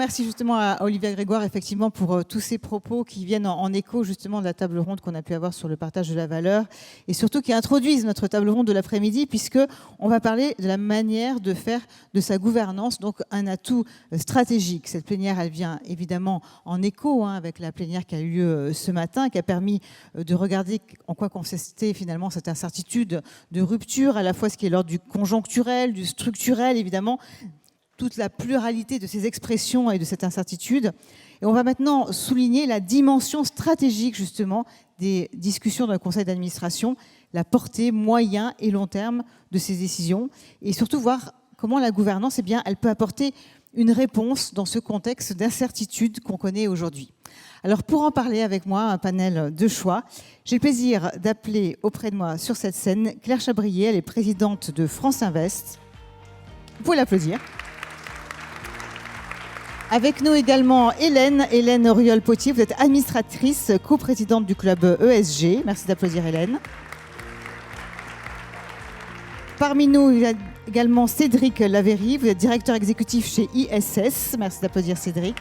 merci justement à Olivia Grégoire, effectivement, pour tous ces propos qui viennent en écho justement de la table ronde qu'on a pu avoir sur le partage de la valeur et surtout qui introduisent notre table ronde de l'après-midi, puisqu'on va parler de la manière de faire de sa gouvernance donc un atout stratégique. Cette plénière, elle vient évidemment en écho avec la plénière qui a eu lieu ce matin, qui a permis de regarder en quoi consistait finalement cette incertitude de rupture, à la fois ce qui est l'ordre du conjoncturel, du structurel, évidemment, toute la pluralité de ces expressions et de cette incertitude. Et on va maintenant souligner la dimension stratégique, justement, des discussions d'un conseil d'administration, la portée moyen et long terme de ces décisions, et surtout voir comment la gouvernance, elle peut apporter une réponse dans ce contexte d'incertitude qu'on connaît aujourd'hui. Alors, pour en parler avec moi, un panel de choix, j'ai le plaisir d'appeler auprès de moi sur cette scène Claire Chabrier, elle est présidente de France Invest. Vous pouvez l'applaudir. Avec nous également Hélène Auriol-Potier, vous êtes administratrice, coprésidente du club ESG. Merci d'applaudir Hélène. Parmi nous, il y a également Cédric Lavéry, vous êtes directeur exécutif chez ISS. Merci d'applaudir Cédric.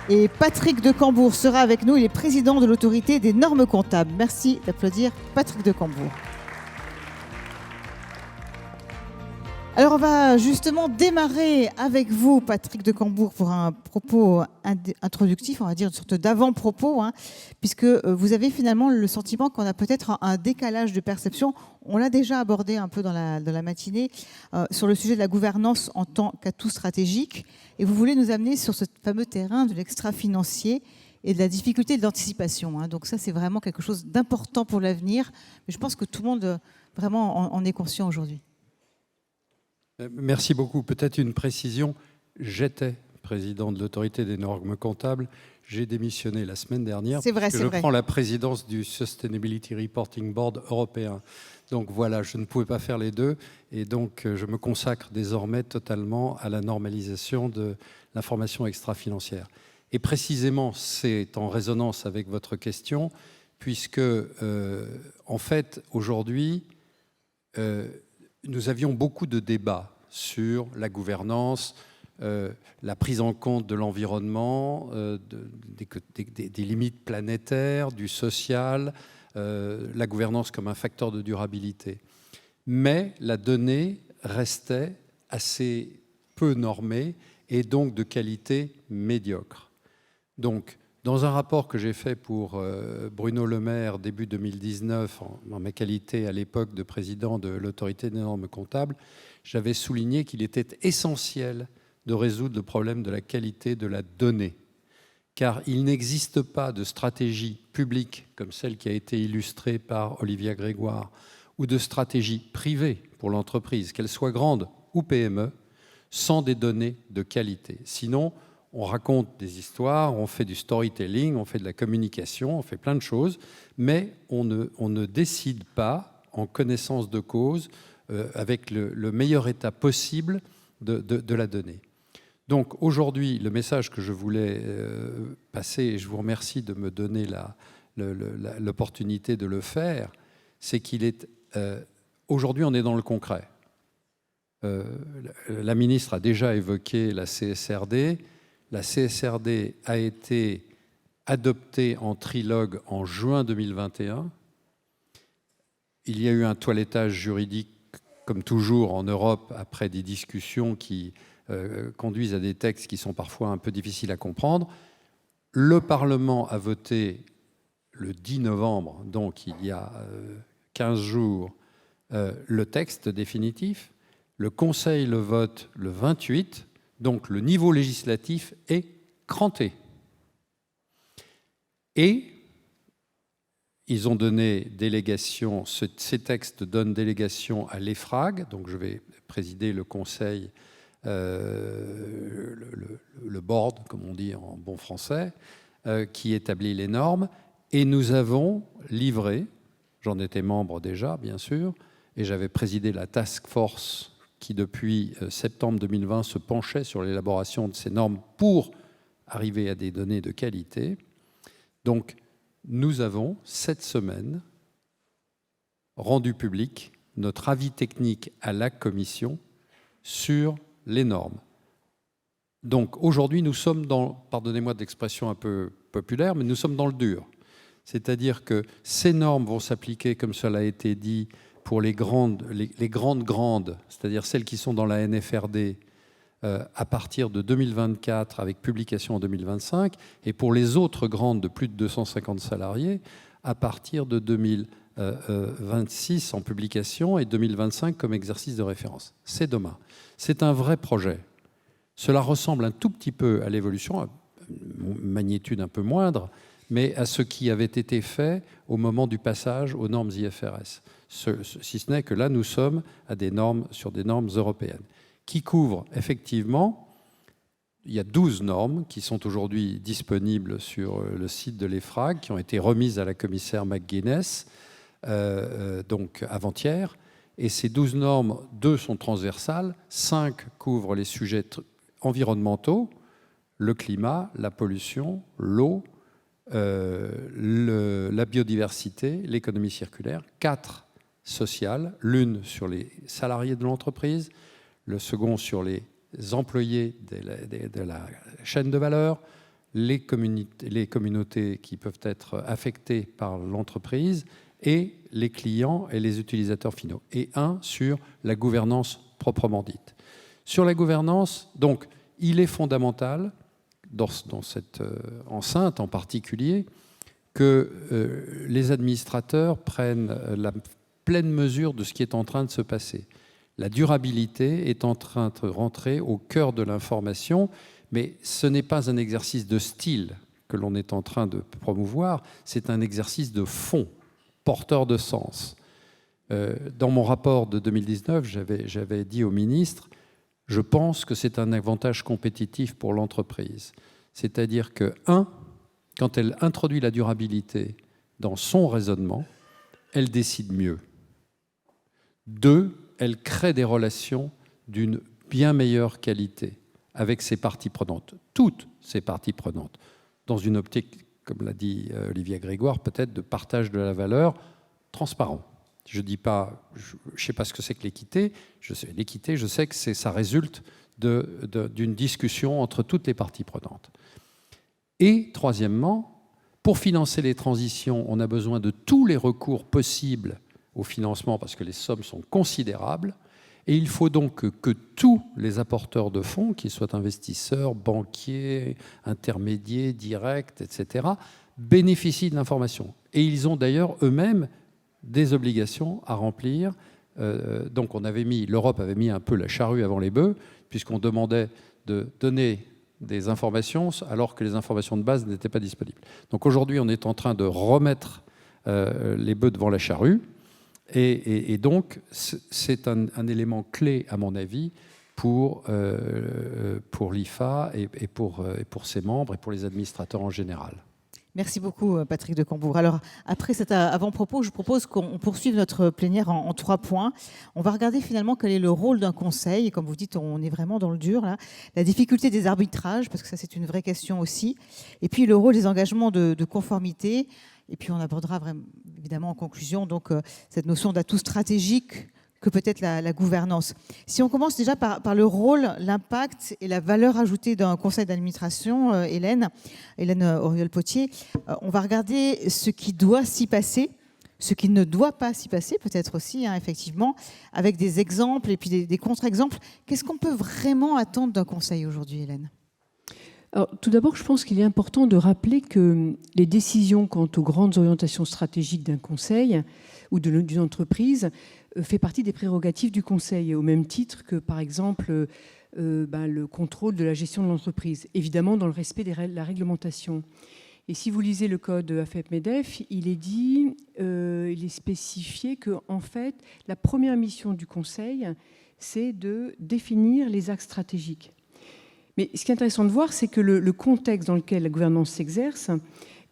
Et Patrick de Cambourg sera avec nous, il est président de l'autorité des normes comptables. Merci d'applaudir Patrick de Cambourg. Alors on va justement démarrer avec vous, Patrick de Cambourg, pour un propos introductif, on va dire une sorte d'avant-propos, puisque vous avez finalement le sentiment qu'on a peut-être un décalage de perception. On l'a déjà abordé un peu dans la matinée sur le sujet de la gouvernance en tant qu'atout stratégique, et vous voulez nous amener sur ce fameux terrain de l'extra-financier et de la difficulté de l'anticipation. Donc ça, c'est vraiment quelque chose d'important pour l'avenir, mais je pense que tout le monde vraiment en est conscient aujourd'hui. Merci beaucoup. Peut-être une précision. J'étais président de l'autorité des normes comptables. J'ai démissionné la semaine dernière. C'est vrai, je prends la présidence du Sustainability Reporting Board européen. Donc voilà, je ne pouvais pas faire les deux. Et donc, je me consacre désormais totalement à la normalisation de l'information extra-financière. Et précisément, c'est en résonance avec votre question, puisque, en fait, aujourd'hui, nous avions beaucoup de débats sur la gouvernance, la prise en compte de l'environnement, des limites planétaires, du social, la gouvernance comme un facteur de durabilité. Mais la donnée restait assez peu normée et donc de qualité médiocre. Donc, dans un rapport que j'ai fait pour Bruno Le Maire début 2019, en ma qualité à l'époque de président de l'autorité des normes comptables, j'avais souligné qu'il était essentiel de résoudre le problème de la qualité de la donnée. Car il n'existe pas de stratégie publique comme celle qui a été illustrée par Olivia Grégoire ou de stratégie privée pour l'entreprise, qu'elle soit grande ou PME, sans des données de qualité. Sinon, on raconte des histoires, on fait du storytelling, on fait de la communication, on fait plein de choses, mais on ne décide pas en connaissance de cause avec le meilleur état possible de la donnée. Donc aujourd'hui, le message que je voulais passer, et je vous remercie de me donner l'opportunité de le faire, c'est qu'il est... aujourd'hui, on est dans le concret. La ministre a déjà évoqué la CSRD. La CSRD a été adoptée en trilogue en juin 2021. Il y a eu un toilettage juridique, comme toujours en Europe, après des discussions qui conduisent à des textes qui sont parfois un peu difficiles à comprendre. Le Parlement a voté le 10 novembre, donc il y a 15 jours, le texte définitif. Le Conseil le vote le 28. Donc le niveau législatif est cranté. Et ils ont donné délégation, ces textes donnent délégation à l'EFRAG, donc je vais présider le conseil, le board, comme on dit en bon français, qui établit les normes. Et nous avons livré, j'en étais membre déjà, bien sûr, et j'avais présidé la task force qui, depuis septembre 2020, se penchait sur l'élaboration de ces normes pour arriver à des données de qualité. Donc, nous avons, cette semaine, rendu public notre avis technique à la Commission sur les normes. Donc aujourd'hui, nous sommes dans, pardonnez-moi de l'expression un peu populaire, mais nous sommes dans le dur. C'est-à-dire que ces normes vont s'appliquer, comme cela a été dit, pour les grandes, c'est-à-dire celles qui sont dans la NFRD, à partir de 2024 avec publication en 2025, et pour les autres grandes de plus de 250 salariés à partir de 2026 en publication et 2025 comme exercice de référence. C'est demain. C'est un vrai projet. Cela ressemble un tout petit peu à l'évolution, à une magnitude un peu moindre, mais à ce qui avait été fait au moment du passage aux normes IFRS. Si ce n'est que là, nous sommes sur des normes européennes qui couvrent effectivement, il y a 12 normes qui sont aujourd'hui disponibles sur le site de l'EFRAG, qui ont été remises à la commissaire McGuinness, donc avant-hier. Et ces 12 normes, 2 sont transversales, 5 couvrent les sujets environnementaux, le climat, la pollution, l'eau, la biodiversité, l'économie circulaire, 4 sociales, l'une sur les salariés de l'entreprise, le second sur les employés de la chaîne de valeur, les communautés qui peuvent être affectées par l'entreprise et les clients et les utilisateurs finaux, et un sur la gouvernance proprement dite. Sur la gouvernance, donc, il est fondamental, dans cette enceinte en particulier, que les administrateurs prennent la pleine mesure de ce qui est en train de se passer. La durabilité est en train de rentrer au cœur de l'information, mais ce n'est pas un exercice de style que l'on est en train de promouvoir, c'est un exercice de fond, porteur de sens. Dans mon rapport de 2019, j'avais dit au ministre, je pense que c'est un avantage compétitif pour l'entreprise. C'est-à-dire que, quand elle introduit la durabilité dans son raisonnement, elle décide mieux. 2, elle crée des relations d'une bien meilleure qualité avec ses parties prenantes, toutes ces parties prenantes, dans une optique, comme l'a dit Olivier Grégoire, peut-être de partage de la valeur transparent. Je ne sais pas ce que c'est que l'équité. L'équité, je sais que ça résulte d'une discussion entre toutes les parties prenantes. Et troisièmement, pour financer les transitions, on a besoin de tous les recours possibles au financement parce que les sommes sont considérables. Et il faut donc que tous les apporteurs de fonds, qu'ils soient investisseurs, banquiers, intermédiaires, directs, etc., bénéficient de l'information. Et ils ont d'ailleurs eux-mêmes des obligations à remplir. Donc l'Europe avait mis un peu la charrue avant les bœufs, puisqu'on demandait de donner des informations alors que les informations de base n'étaient pas disponibles. Donc aujourd'hui, on est en train de remettre les bœufs devant la charrue. Et donc, c'est un élément clé, à mon avis, pour l'IFA et pour ses membres et pour les administrateurs en général. Merci beaucoup, Patrick de Cambourg. Alors, après cet avant-propos, je vous propose qu'on poursuive notre plénière en 3 points. On va regarder finalement quel est le rôle d'un conseil. Et comme vous dites, on est vraiment dans le dur, là. La difficulté des arbitrages, parce que ça, c'est une vraie question aussi. Et puis, le rôle des engagements de conformité. Et puis, on abordera vraiment, évidemment, en conclusion, donc, cette notion d'atout stratégique que peut être la gouvernance. Si on commence déjà par le rôle, l'impact et la valeur ajoutée d'un conseil d'administration, Hélène Auriol-Potier, on va regarder ce qui doit s'y passer, ce qui ne doit pas s'y passer, peut-être aussi, effectivement, avec des exemples et puis des contre-exemples. Qu'est-ce qu'on peut vraiment attendre d'un conseil aujourd'hui, Hélène ? Alors, tout d'abord, je pense qu'il est important de rappeler que les décisions quant aux grandes orientations stratégiques d'un conseil ou d'une entreprise fait partie des prérogatives du conseil, au même titre que, par exemple, le contrôle de la gestion de l'entreprise, évidemment dans le respect de la réglementation. Et si vous lisez le code AFEP-MEDEF, il est spécifié que, en fait, la première mission du conseil, c'est de définir les axes stratégiques. Mais ce qui est intéressant de voir, c'est que le contexte dans lequel la gouvernance s'exerce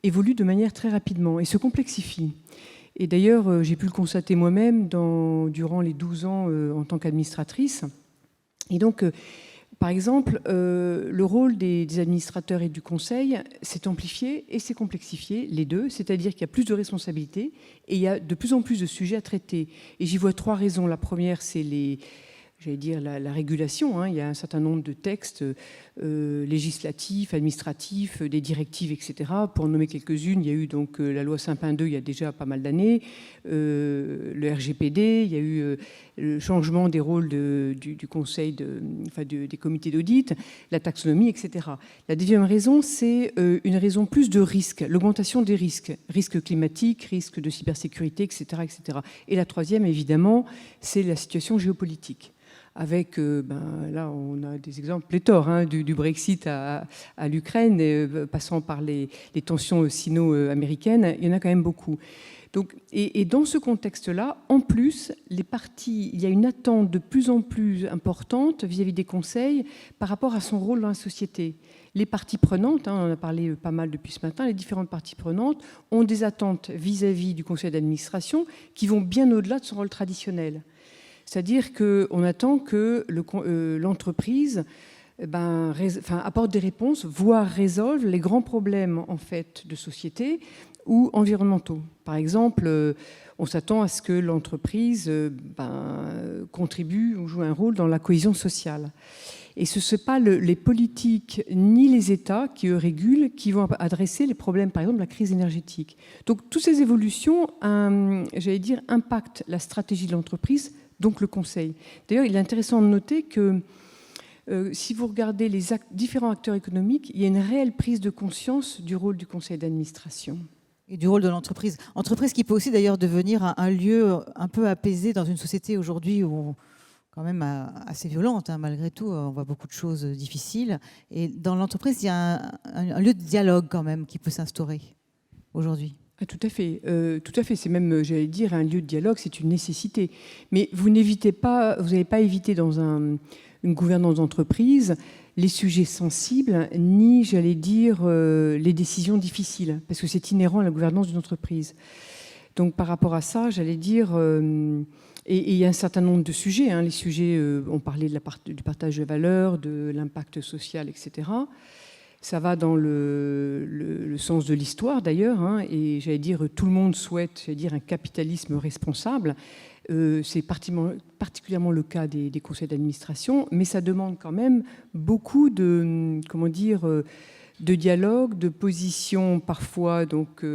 évolue de manière très rapidement et se complexifie. Et d'ailleurs, j'ai pu le constater moi-même durant les 12 ans en tant qu'administratrice. Et donc, par exemple, le rôle des administrateurs et du conseil s'est amplifié et s'est complexifié, les deux, c'est-à-dire qu'il y a plus de responsabilités et il y a de plus en plus de sujets à traiter. Et j'y vois 3 raisons. La première, c'est j'allais dire, la régulation. Il y a un certain nombre de textes législatifs, administratifs, des directives, etc. Pour en nommer quelques-unes, il y a eu donc la loi Sapin 2 il y a déjà pas mal d'années, le RGPD, il y a eu le changement des rôles du conseil, des comités d'audit, la taxonomie, etc. La deuxième raison, c'est une raison plus de risque, l'augmentation des risques climatiques, risques de cybersécurité, etc., etc. Et la troisième, évidemment, c'est la situation géopolitique. Avec, là, on a des exemples pléthores, du Brexit à l'Ukraine, passant par les tensions sino-américaines, il y en a quand même beaucoup. Donc, et dans ce contexte-là, en plus, il y a une attente de plus en plus importante vis-à-vis des conseils par rapport à son rôle dans la société. Les parties prenantes, on en a parlé pas mal depuis ce matin, les différentes parties prenantes ont des attentes vis-à-vis du conseil d'administration qui vont bien au-delà de son rôle traditionnel. C'est-à-dire qu'on attend que l'entreprise apporte des réponses, voire résolve les grands problèmes en fait, de société ou environnementaux. Par exemple, on s'attend à ce que l'entreprise contribue ou joue un rôle dans la cohésion sociale. Et ce ne sont pas les politiques ni les États qui eux régulent, qui vont adresser les problèmes, par exemple, de la crise énergétique. Donc, toutes ces évolutions, impactent la stratégie de l'entreprise, donc le conseil. D'ailleurs, il est intéressant de noter que si vous regardez les différents acteurs économiques, il y a une réelle prise de conscience du rôle du conseil d'administration. Et du rôle de l'entreprise. Entreprise qui peut aussi d'ailleurs devenir un lieu un peu apaisé dans une société aujourd'hui où quand même assez violente, malgré tout, on voit beaucoup de choses difficiles. Et dans l'entreprise, il y a un lieu de dialogue quand même qui peut s'instaurer aujourd'hui. Ah, tout à fait. C'est même, j'allais dire, un lieu de dialogue, c'est une nécessité. Mais vous n'avez pas évité dans une gouvernance d'entreprise les sujets sensibles, ni, j'allais dire, les décisions difficiles, parce que c'est inhérent à la gouvernance d'une entreprise. Donc, par rapport à ça, j'allais dire, et il y a un certain nombre de sujets. Les sujets, on parlait du partage de valeurs, de l'impact social, etc. Ça va dans le sens de l'histoire, d'ailleurs, et j'allais dire, tout le monde souhaite, un capitalisme responsable. C'est particulièrement le cas des conseils d'administration, mais ça demande quand même beaucoup de dialogue, de positions parfois donc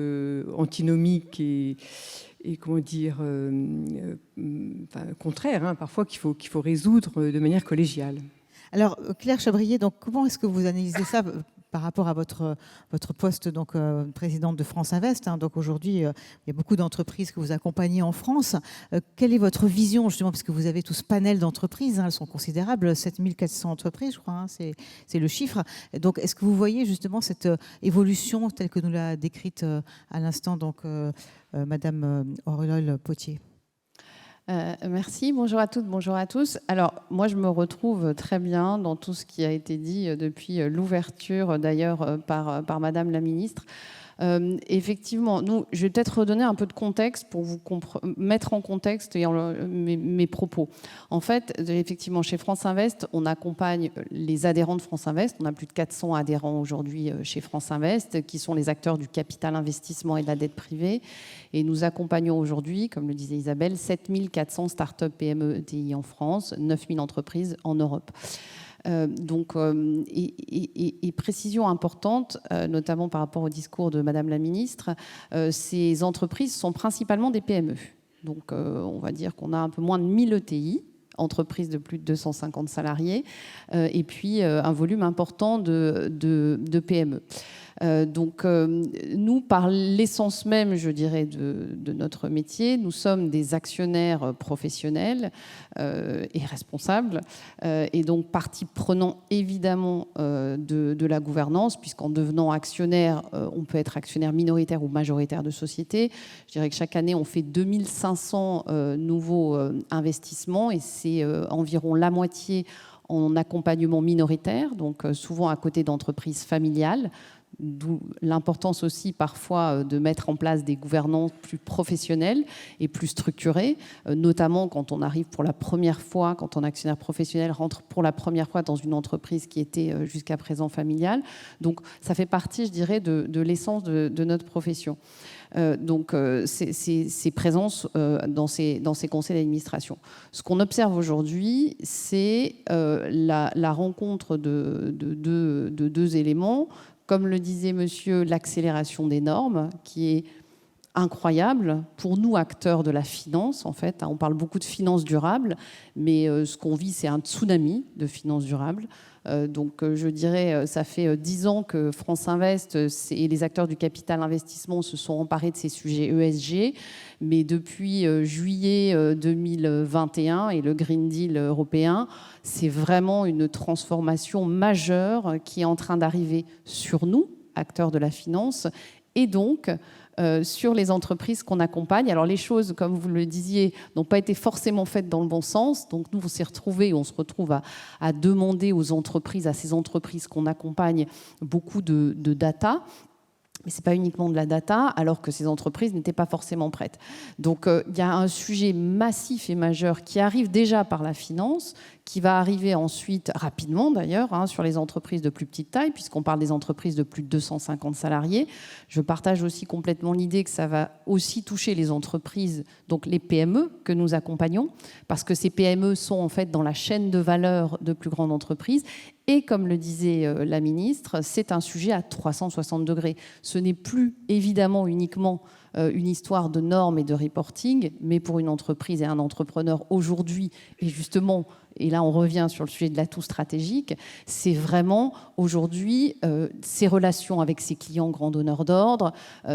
antinomiques et contraires, parfois qu'il faut résoudre de manière collégiale. Alors, Claire Chabrier, donc, comment est-ce que vous analysez ça par rapport à votre poste donc, présidente de France Invest, donc aujourd'hui, il y a beaucoup d'entreprises que vous accompagnez en France. Quelle est votre vision, justement, parce que vous avez tout ce panel d'entreprises, elles sont considérables, 7400 entreprises, je crois, c'est le chiffre. Donc, est-ce que vous voyez justement cette évolution telle que nous l'a décrite à l'instant donc, Madame Aurélole Potier? Merci, bonjour à toutes, bonjour à tous. Alors, moi, je me retrouve très bien dans tout ce qui a été dit depuis l'ouverture, d'ailleurs, par Madame la Ministre. Effectivement, je vais peut-être redonner un peu de contexte pour vous mettre en contexte mes propos. En fait, effectivement, chez France Invest, on accompagne les adhérents de France Invest. On a plus de 400 adhérents aujourd'hui chez France Invest, qui sont les acteurs du capital investissement et de la dette privée. Et nous accompagnons aujourd'hui, comme le disait Isabelle, 7400 startups PME ETI en France, 9000 entreprises en Europe. Précision importante, notamment par rapport au discours de Madame la Ministre, ces entreprises sont principalement des PME. Donc, on va dire qu'on a un peu moins de 1000 ETI, entreprises de plus de 250 salariés, et puis un volume important de PME. Nous, par l'essence même, je dirais, de notre métier, nous sommes des actionnaires professionnels et responsables, et donc partie prenante évidemment de la gouvernance, puisqu'en devenant actionnaire, on peut être actionnaire minoritaire ou majoritaire de société. Je dirais que chaque année, on fait 2500 nouveaux investissements, et c'est environ la moitié en accompagnement minoritaire, donc souvent à côté d'entreprises familiales. D'où l'importance aussi parfois de mettre en place des gouvernances plus professionnelles et plus structurées, notamment quand on arrive pour la première fois, quand un actionnaire professionnel rentre pour la première fois dans une entreprise qui était jusqu'à présent familiale. Donc ça fait partie, je dirais, de l'essence de notre profession. Donc ces présences dans ces conseils d'administration. Ce qu'on observe aujourd'hui, c'est la rencontre de deux éléments. Comme le disait monsieur, l'accélération des normes, qui est incroyable pour nous, acteurs de la finance, en fait. On parle beaucoup de finances durables, mais ce qu'on vit, c'est un tsunami de finances durables. Donc je dirais, ça fait 10 ans que France Invest et les acteurs du capital investissement se sont emparés de ces sujets ESG, mais depuis juillet 2021 et le Green Deal européen, c'est vraiment une transformation majeure qui est en train d'arriver sur nous, acteurs de la finance, et donc sur les entreprises qu'on accompagne. Alors les choses, comme vous le disiez, n'ont pas été forcément faites dans le bon sens. Donc nous, on se retrouve à demander aux entreprises, à ces entreprises qu'on accompagne, beaucoup de data. Mais ce n'est pas uniquement de la data, alors que ces entreprises n'étaient pas forcément prêtes. Donc il y a un sujet massif et majeur qui arrive déjà par la finance, qui va arriver ensuite, rapidement d'ailleurs, sur les entreprises de plus petite taille, puisqu'on parle des entreprises de plus de 250 salariés. Je partage aussi complètement l'idée que ça va aussi toucher les entreprises, donc les PME que nous accompagnons, parce que ces PME sont en fait dans la chaîne de valeur de plus grandes entreprises. Et comme le disait la ministre, c'est un sujet à 360 degrés. Ce n'est plus évidemment uniquement une histoire de normes et de reporting, mais pour une entreprise et un entrepreneur aujourd'hui, et justement, et là on revient sur le sujet de l'atout stratégique, c'est vraiment aujourd'hui ses relations avec ses clients grands donneurs d'ordre,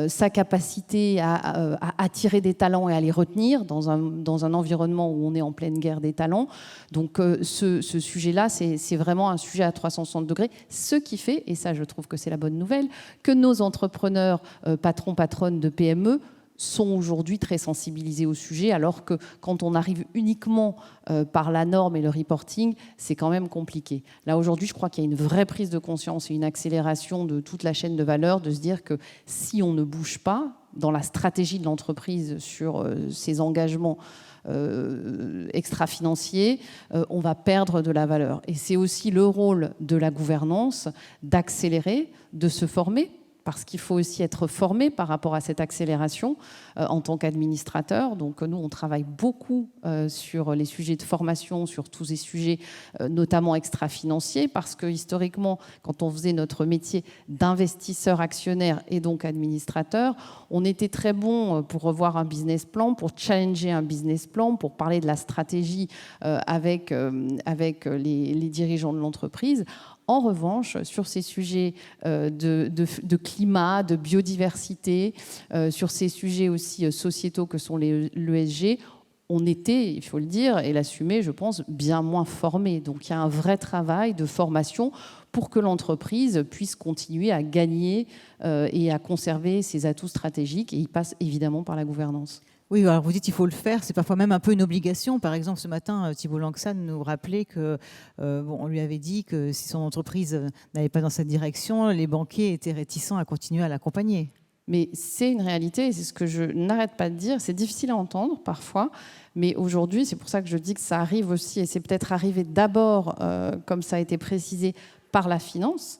sa capacité à attirer des talents et à les retenir dans un environnement où on est en pleine guerre des talents. Donc ce sujet-là, c'est vraiment un sujet à 360 degrés, ce qui fait, et ça je trouve que c'est la bonne nouvelle, que nos entrepreneurs, patrons, patronnes de PME, sont aujourd'hui très sensibilisés au sujet, alors que quand on arrive uniquement par la norme et le reporting, c'est quand même compliqué. Là, aujourd'hui, je crois qu'il y a une vraie prise de conscience et une accélération de toute la chaîne de valeur, de se dire que si on ne bouge pas dans la stratégie de l'entreprise sur ses engagements extra-financiers, on va perdre de la valeur. Et c'est aussi le rôle de la gouvernance d'accélérer, de se former, parce qu'il faut aussi être formé par rapport à cette accélération en tant qu'administrateur. Donc nous, on travaille beaucoup sur les sujets de formation, sur tous ces sujets, notamment extra-financiers, parce que historiquement, quand on faisait notre métier d'investisseur actionnaire et donc administrateur, on était très bon pour revoir un business plan, pour challenger un business plan, pour parler de la stratégie avec les dirigeants de l'entreprise. En revanche, sur ces sujets de climat, de biodiversité, sur ces sujets aussi sociétaux que sont l'ESG, on était, il faut le dire, et l'assumer, je pense, bien moins formés. Donc il y a un vrai travail de formation pour que l'entreprise puisse continuer à gagner et à conserver ses atouts stratégiques. Et il passe évidemment par la gouvernance. Oui, alors vous dites qu'il faut le faire, c'est parfois même un peu une obligation. Par exemple, ce matin, Thibault Langsam nous rappelait que, on lui avait dit que si son entreprise n'allait pas dans cette direction, les banquiers étaient réticents à continuer à l'accompagner. Mais c'est une réalité, et c'est ce que je n'arrête pas de dire. C'est difficile à entendre parfois, mais aujourd'hui, c'est pour ça que je dis que ça arrive aussi, et c'est peut-être arrivé d'abord, comme ça a été précisé, par la finance.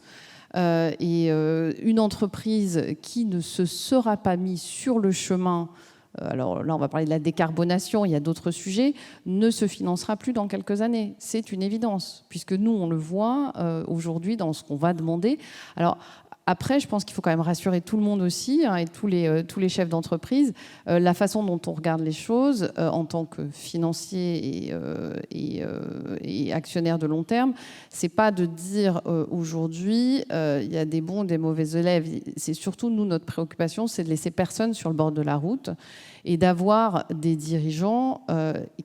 Une entreprise qui ne se sera pas mise sur le chemin, alors là on va parler de la décarbonation, il y a d'autres sujets, ne se financera plus dans quelques années. C'est une évidence, puisque nous on le voit aujourd'hui dans ce qu'on va demander. Alors après, je pense qu'il faut quand même rassurer tout le monde aussi, et tous les chefs d'entreprise. La façon dont on regarde les choses en tant que financier et actionnaire de long terme, c'est pas de dire aujourd'hui il y a des bons, des mauvais élèves. C'est surtout, nous, notre préoccupation, c'est de laisser personne sur le bord de la route et d'avoir des dirigeants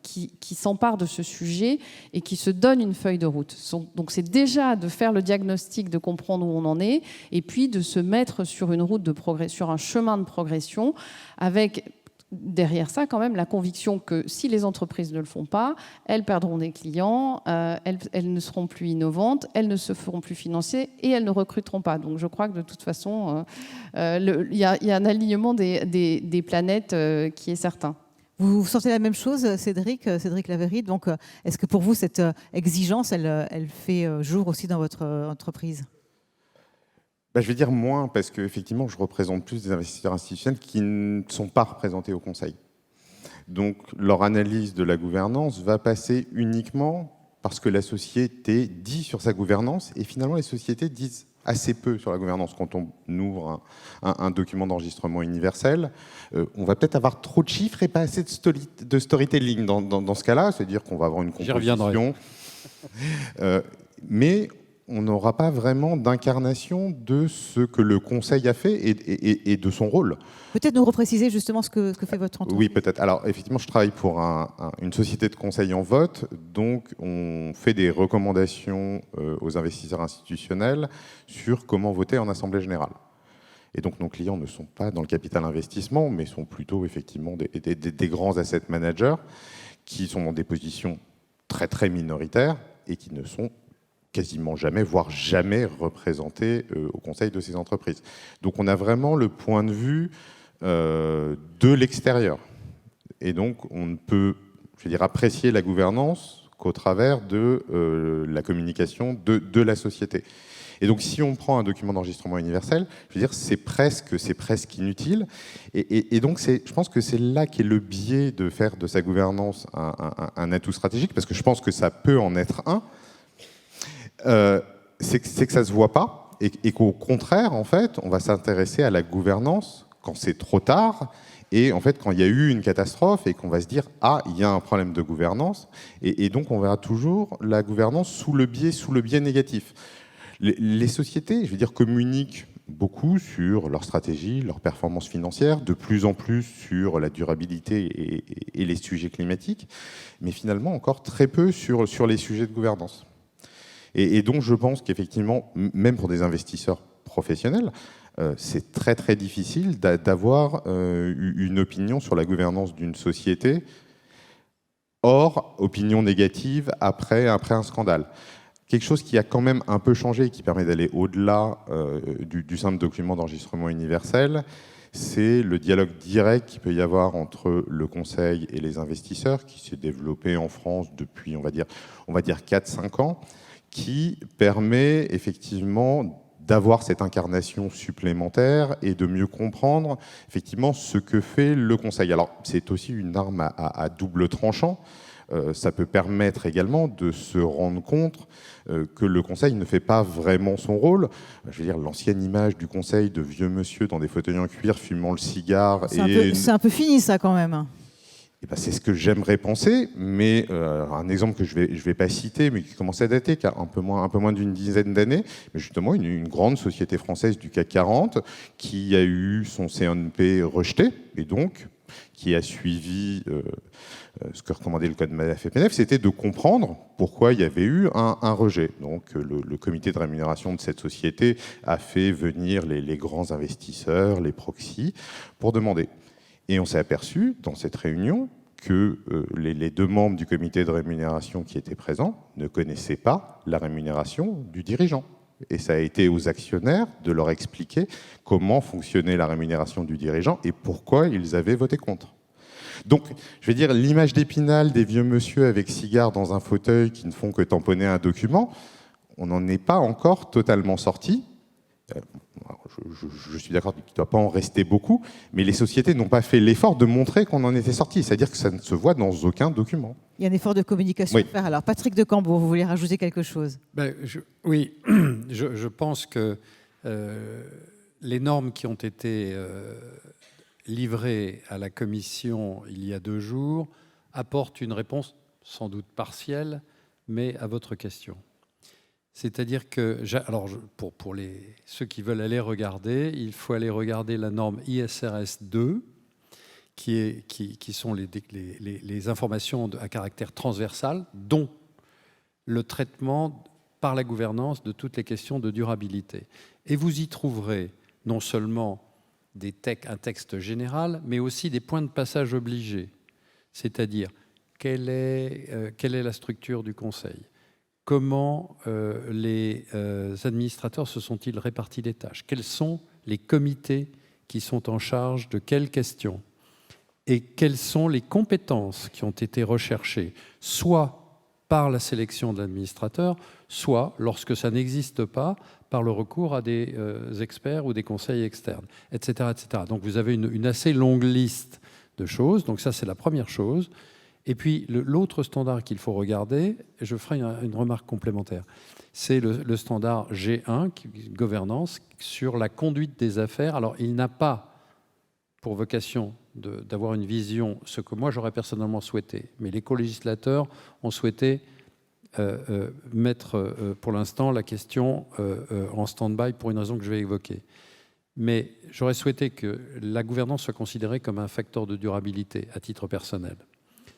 qui s'emparent de ce sujet et qui se donnent une feuille de route. Donc c'est déjà de faire le diagnostic, de comprendre où on en est, et puis de se mettre sur une route de progrès, sur un chemin de progression, avec derrière ça, quand même, la conviction que si les entreprises ne le font pas, elles perdront des clients, elles ne seront plus innovantes, elles ne se feront plus financer et elles ne recruteront pas. Donc je crois que de toute façon, il y a un alignement des planètes qui est certain. Vous sentez la même chose, Cédric Laveride. Donc, est-ce que pour vous, cette exigence, elle fait jour aussi dans votre entreprise ? Je vais dire moins, parce qu'effectivement, je représente plus des investisseurs institutionnels qui ne sont pas représentés au Conseil. Donc, leur analyse de la gouvernance va passer uniquement parce que la société dit sur sa gouvernance, et finalement, les sociétés disent assez peu sur la gouvernance. Quand on ouvre un document d'enregistrement universel, on va peut-être avoir trop de chiffres et pas assez de storytelling dans ce cas-là, c'est-à-dire qu'on va avoir une composition. Mais on n'aura pas vraiment d'incarnation de ce que le Conseil a fait et de son rôle. Peut-être nous repréciser justement ce que fait votre entreprise. Oui, peut-être. Alors, effectivement, je travaille pour une société de conseil en vote. Donc, on fait des recommandations aux investisseurs institutionnels sur comment voter en Assemblée générale. Et donc, nos clients ne sont pas dans le capital investissement, mais sont plutôt, effectivement, des grands asset managers qui sont dans des positions très, très minoritaires et qui ne sont quasiment jamais, voire jamais représentés au conseil de ces entreprises. Donc on a vraiment le point de vue de l'extérieur. Et donc on ne peut, je veux dire, apprécier la gouvernance qu'au travers de la communication de la société. Et donc si on prend un document d'enregistrement universel, je veux dire, c'est presque inutile. Et donc je pense que c'est là qu'est le biais de faire de sa gouvernance un atout stratégique, parce que je pense que ça peut en être un. C'est que ça ne se voit pas et qu'au contraire, en fait, on va s'intéresser à la gouvernance quand c'est trop tard et en fait quand il y a eu une catastrophe et qu'on va se dire « Ah, il y a un problème de gouvernance » et donc on verra toujours la gouvernance sous le biais négatif. Les sociétés, je veux dire, communiquent beaucoup sur leur stratégie, leur performance financière, de plus en plus sur la durabilité et les sujets climatiques, mais finalement encore très peu sur les sujets de gouvernance. Et donc, je pense qu'effectivement, même pour des investisseurs professionnels, c'est très, très difficile d'avoir une opinion sur la gouvernance d'une société, hors opinion négative après un scandale. Quelque chose qui a quand même un peu changé et qui permet d'aller au-delà du simple document d'enregistrement universel, c'est le dialogue direct qu'il peut y avoir entre le conseil et les investisseurs, qui s'est développé en France depuis, on va dire 4-5 ans, qui permet effectivement d'avoir cette incarnation supplémentaire et de mieux comprendre effectivement ce que fait le Conseil. Alors c'est aussi une arme à double tranchant. Ça peut permettre également de se rendre compte que le Conseil ne fait pas vraiment son rôle. Je veux dire, l'ancienne image du Conseil de vieux monsieur dans des fauteuils en cuir fumant le cigare. C'est un peu fini ça quand même. Eh ben, c'est ce que j'aimerais penser, mais un exemple que je vais pas citer, mais qui commence à dater, qui a un peu moins d'une dizaine d'années, mais justement une grande société française du CAC 40 qui a eu son CNP rejeté, et donc qui a suivi ce que recommandait le code MAF-FNF, c'était de comprendre pourquoi il y avait eu un rejet. Donc le comité de rémunération de cette société a fait venir les grands investisseurs, les proxys, pour demander. Et on s'est aperçu dans cette réunion que les deux membres du comité de rémunération qui étaient présents ne connaissaient pas la rémunération du dirigeant. Et ça a été aux actionnaires de leur expliquer comment fonctionnait la rémunération du dirigeant et pourquoi ils avaient voté contre. Donc, je vais dire, l'image d'Épinal des vieux monsieur avec cigare dans un fauteuil qui ne font que tamponner un document, on n'en est pas encore totalement sorti. Je suis d'accord qu'il ne doit pas en rester beaucoup, mais les sociétés n'ont pas fait l'effort de montrer qu'on en était sorti. C'est-à-dire que ça ne se voit dans aucun document. Il y a un effort de communication à faire. Alors, Patrick de Cambourg, vous voulez rajouter quelque chose ? Oui, je pense que les normes qui ont été livrées à la Commission il y a 2 jours apportent une réponse sans doute partielle, mais à votre question. C'est-à-dire que, pour ceux qui veulent aller regarder, il faut aller regarder la norme ISRS 2, qui sont les informations à caractère transversal, dont le traitement par la gouvernance de toutes les questions de durabilité. Et vous y trouverez non seulement un texte général, mais aussi des points de passage obligés. C'est-à-dire, quelle est la structure du Conseil ? Comment les administrateurs se sont-ils répartis les tâches? Quels sont les comités qui sont en charge de quelles questions? Et quelles sont les compétences qui ont été recherchées, soit par la sélection de l'administrateur, soit, lorsque ça n'existe pas, par le recours à des experts ou des conseils externes, etc. etc. Donc vous avez une assez longue liste de choses. Donc ça, c'est la première chose. Et puis l'autre standard qu'il faut regarder, et je ferai une remarque complémentaire, c'est le standard G1, gouvernance, sur la conduite des affaires. Alors il n'a pas pour vocation d'avoir une vision, ce que moi j'aurais personnellement souhaité, mais les co-législateurs ont souhaité mettre pour l'instant la question en stand-by pour une raison que je vais évoquer. Mais j'aurais souhaité que la gouvernance soit considérée comme un facteur de durabilité à titre personnel.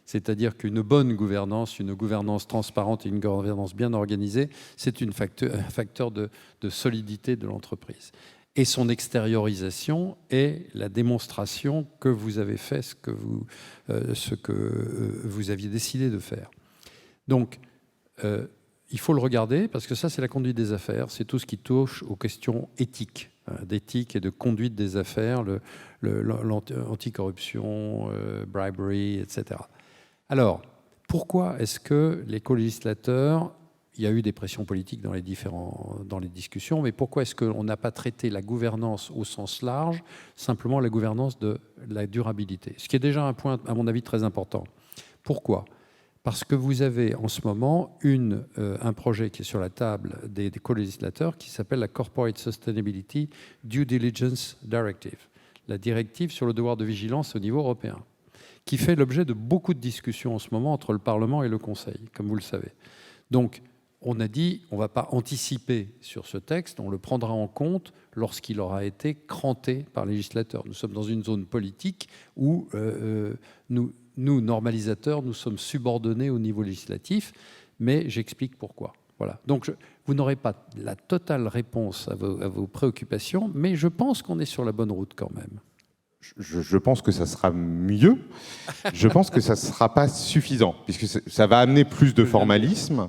C'est-à-dire qu'une bonne gouvernance, une gouvernance transparente et une gouvernance bien organisée, c'est un facteur de solidité de l'entreprise. Et son extériorisation est la démonstration que vous avez fait ce que vous aviez décidé de faire. Donc, il faut le regarder, parce que ça, c'est la conduite des affaires, c'est tout ce qui touche aux questions éthiques, d'éthique et de conduite des affaires, l'anticorruption, bribery, etc. Alors, pourquoi est-ce que les co-législateurs, il y a eu des pressions politiques dans les discussions, mais pourquoi est-ce qu'on n'a pas traité la gouvernance au sens large, simplement la gouvernance de la durabilité? Ce qui est déjà un point, à mon avis, très important. Pourquoi ? Parce que vous avez en ce moment un projet qui est sur la table des co-législateurs qui s'appelle la Corporate Sustainability Due Diligence Directive, la directive sur le devoir de vigilance au niveau européen, qui fait l'objet de beaucoup de discussions en ce moment entre le Parlement et le Conseil, comme vous le savez. Donc, on a dit, on ne va pas anticiper sur ce texte, on le prendra en compte lorsqu'il aura été cranté par les législateurs. Nous sommes dans une zone politique où nous, normalisateurs, nous sommes subordonnés au niveau législatif, mais j'explique pourquoi. Voilà. Donc, vous n'aurez pas la totale réponse à vos préoccupations, mais je pense qu'on est sur la bonne route quand même. Je pense que ça sera mieux. Je pense que ça ne sera pas suffisant, puisque ça va amener plus de formalisme,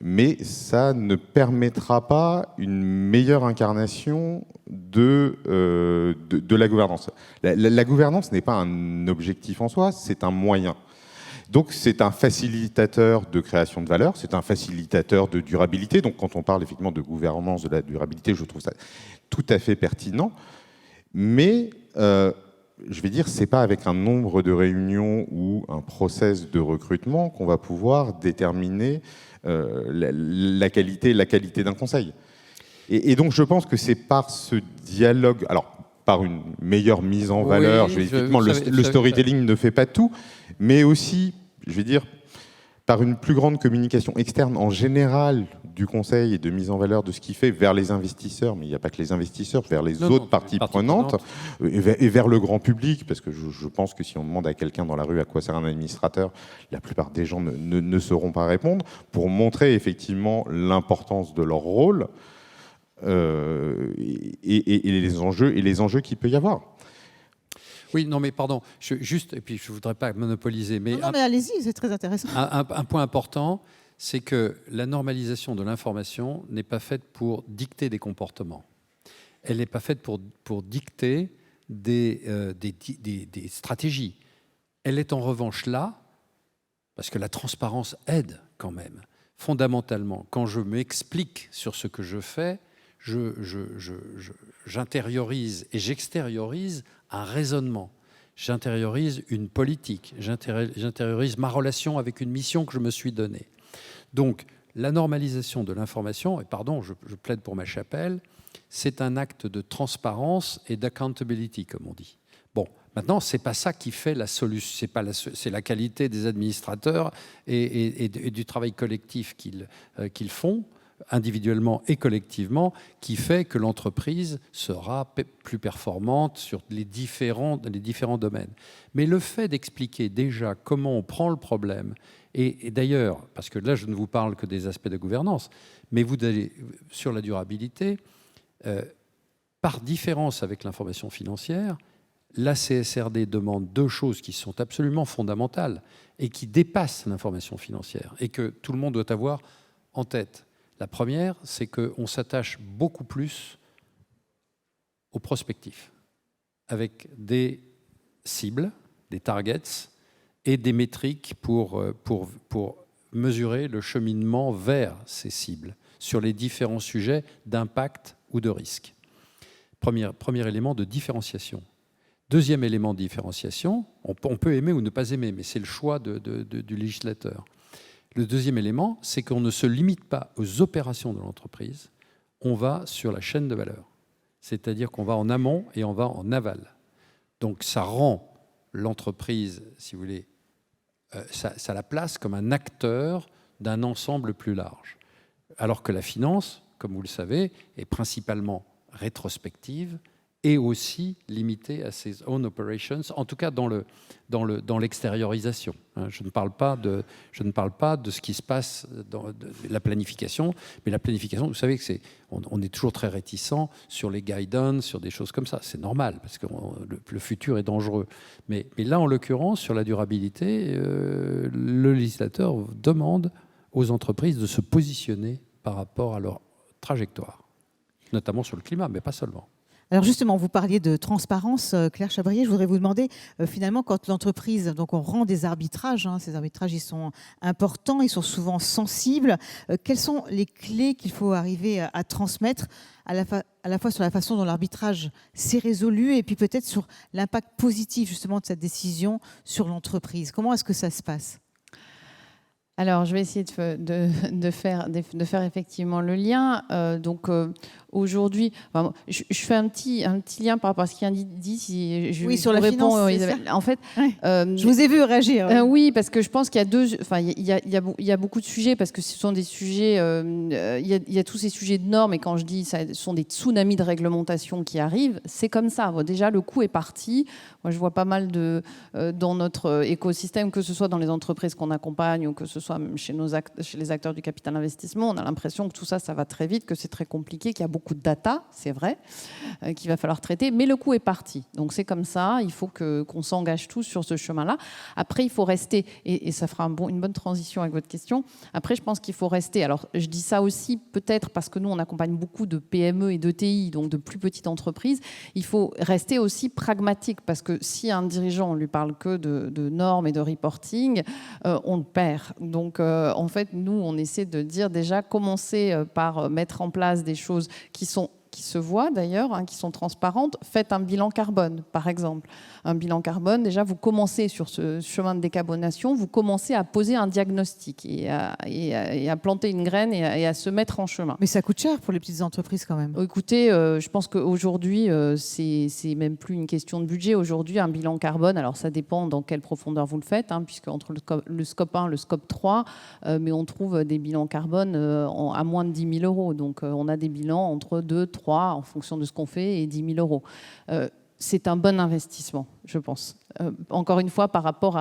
mais ça ne permettra pas une meilleure incarnation de la gouvernance. La gouvernance n'est pas un objectif en soi, c'est un moyen. Donc c'est un facilitateur de création de valeur, c'est un facilitateur de durabilité. Donc quand on parle effectivement de gouvernance de la durabilité, je trouve ça tout à fait pertinent. Mais je vais dire, c'est pas avec un nombre de réunions ou un process de recrutement qu'on va pouvoir déterminer la qualité d'un conseil. Et donc je pense que c'est par ce dialogue, alors par une meilleure mise en valeur, effectivement, le storytelling ne fait pas tout, mais aussi, je vais dire, par une plus grande communication externe en général du Conseil et de mise en valeur de ce qu'il fait vers les investisseurs, mais il n'y a pas que les investisseurs, vers les autres parties prenantes et vers le grand public, parce que je pense que si on demande à quelqu'un dans la rue à quoi sert un administrateur, la plupart des gens ne sauront pas répondre, pour montrer effectivement l'importance de leur rôle et les enjeux qu'il peut y avoir. Oui, non, mais pardon, juste, et puis je ne voudrais pas monopoliser, mais... Non, mais allez-y, c'est très intéressant. Un point important, c'est que la normalisation de l'information n'est pas faite pour dicter des comportements. Elle n'est pas faite pour dicter des stratégies. Elle est en revanche là, parce que la transparence aide quand même. Fondamentalement, quand je m'explique sur ce que je fais, j'intériorise et j'extériorise un raisonnement. J'intériorise une politique. J'intériorise ma relation avec une mission que je me suis donnée. Donc, la normalisation de l'information, et pardon, je plaide pour ma chapelle, c'est un acte de transparence et d'accountability, comme on dit. Bon, maintenant, c'est pas ça qui fait la solution, c'est la qualité des administrateurs et du travail collectif qu'ils font, individuellement et collectivement, qui fait que l'entreprise sera plus performante sur les différents domaines. Mais le fait d'expliquer déjà comment on prend le problème, et d'ailleurs, parce que là je ne vous parle que des aspects de gouvernance, mais vous allez sur la durabilité, Par différence avec l'information financière, la CSRD demande deux choses qui sont absolument fondamentales et qui dépassent l'information financière et que tout le monde doit avoir en tête. La première, c'est qu'on s'attache beaucoup plus au prospectif, avec des cibles, des targets et des métriques pour mesurer le cheminement vers ces cibles sur les différents sujets d'impact ou de risque. Premier élément de différenciation. Deuxième élément de différenciation, on peut aimer ou ne pas aimer, mais c'est le choix du législateur. Le deuxième élément, c'est qu'on ne se limite pas aux opérations de l'entreprise, on va sur la chaîne de valeur. C'est-à-dire qu'on va en amont et on va en aval. Donc ça rend l'entreprise, si vous voulez, ça la place comme un acteur d'un ensemble plus large. Alors que la finance, comme vous le savez, est principalement rétrospective et aussi limitée à ses own operations, en tout cas dans l'extériorisation. Je ne parle pas de ce qui se passe dans la planification, mais la planification, vous savez que on est toujours très réticent sur les guidance, sur des choses comme ça. C'est normal, parce que le futur est dangereux. Mais là, en l'occurrence, sur la durabilité, le législateur demande aux entreprises de se positionner par rapport à leur trajectoire, notamment sur le climat, mais pas seulement. Alors justement, vous parliez de transparence, Claire Chabrier. Je voudrais vous demander, finalement, quand l'entreprise, donc on rend des arbitrages, ces arbitrages, ils sont importants, ils sont souvent sensibles. Quelles sont les clés qu'il faut arriver à transmettre à la fois sur la façon dont l'arbitrage s'est résolu et puis peut-être sur l'impact positif justement de cette décision sur l'entreprise? Comment est-ce que ça se passe? Alors, je vais essayer de faire effectivement le lien. Aujourd'hui, je fais un petit lien par rapport à ce qui a dit. Si je sur la réponds, finance, Isabelle. En fait, je vous ai vu réagir. Oui, parce que je pense qu'il y a il y a beaucoup de sujets, parce que ce sont des sujets. Il y a tous ces sujets de normes, et quand je dis ça, ce sont des tsunamis de réglementation qui arrivent. C'est comme ça. Déjà, le coup est parti. Moi, je vois pas mal dans notre écosystème, que ce soit dans les entreprises qu'on accompagne ou que ce soit même chez les acteurs du capital investissement, on a l'impression que tout ça, ça va très vite, que c'est très compliqué, qu'il y a beaucoup de data, c'est vrai, qu'il va falloir traiter, mais le coup est parti. Donc c'est comme ça, il faut qu'on s'engage tous sur ce chemin-là. Après, il faut rester, et ça fera une bonne transition avec votre question, après, je pense qu'il faut rester, alors je dis ça aussi peut-être parce que nous, on accompagne beaucoup de PME et d'ETI, donc de plus petites entreprises, il faut rester aussi pragmatique, parce que si un dirigeant, on lui parle que de normes et de reporting, on le perd. Donc, en fait, nous, on essaie de dire déjà, commencer par mettre en place des choses qui se voient d'ailleurs, qui sont transparentes. Faites un bilan carbone, par exemple. Un bilan carbone, déjà, vous commencez sur ce chemin de décarbonation, vous commencez à poser un diagnostic et à planter une graine et à se mettre en chemin. Mais ça coûte cher pour les petites entreprises quand même. Écoutez, je pense qu'aujourd'hui, c'est même plus une question de budget. Aujourd'hui, un bilan carbone, alors ça dépend dans quelle profondeur vous le faites, puisque entre le scope 1 et le scope 3, mais on trouve des bilans carbone à moins de 10 000 euros. Donc on a des bilans entre 2, 3, en fonction de ce qu'on fait, et 10 000 euros. C'est un bon investissement, je pense. Encore une fois, par rapport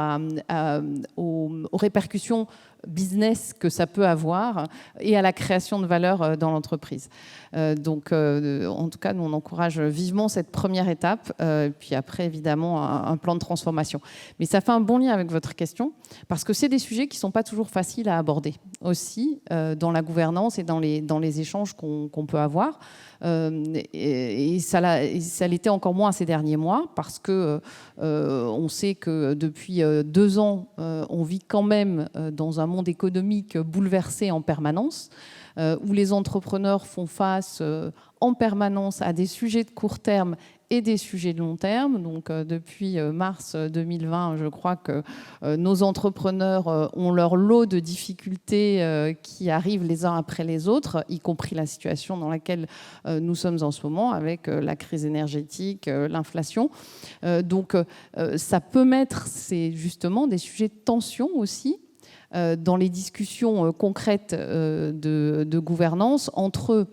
aux répercussions business que ça peut avoir et à la création de valeur dans l'entreprise. Donc, en tout cas, nous, on encourage vivement cette première étape, puis après, évidemment, un plan de transformation. Mais ça fait un bon lien avec votre question, parce que c'est des sujets qui ne sont pas toujours faciles à aborder aussi dans la gouvernance et dans les échanges qu'on peut avoir. Et ça l'était encore moins ces derniers mois, parce que on sait que depuis 2 ans, on vit quand même dans un monde économique bouleversé en permanence, où les entrepreneurs font face en permanence à des sujets de court terme et des sujets de long terme. Donc depuis mars 2020, je crois que nos entrepreneurs ont leur lot de difficultés qui arrivent les uns après les autres, y compris la situation dans laquelle nous sommes en ce moment, avec la crise énergétique, l'inflation. Donc ça peut mettre, c'est justement des sujets de tension aussi, dans les discussions concrètes de gouvernance entre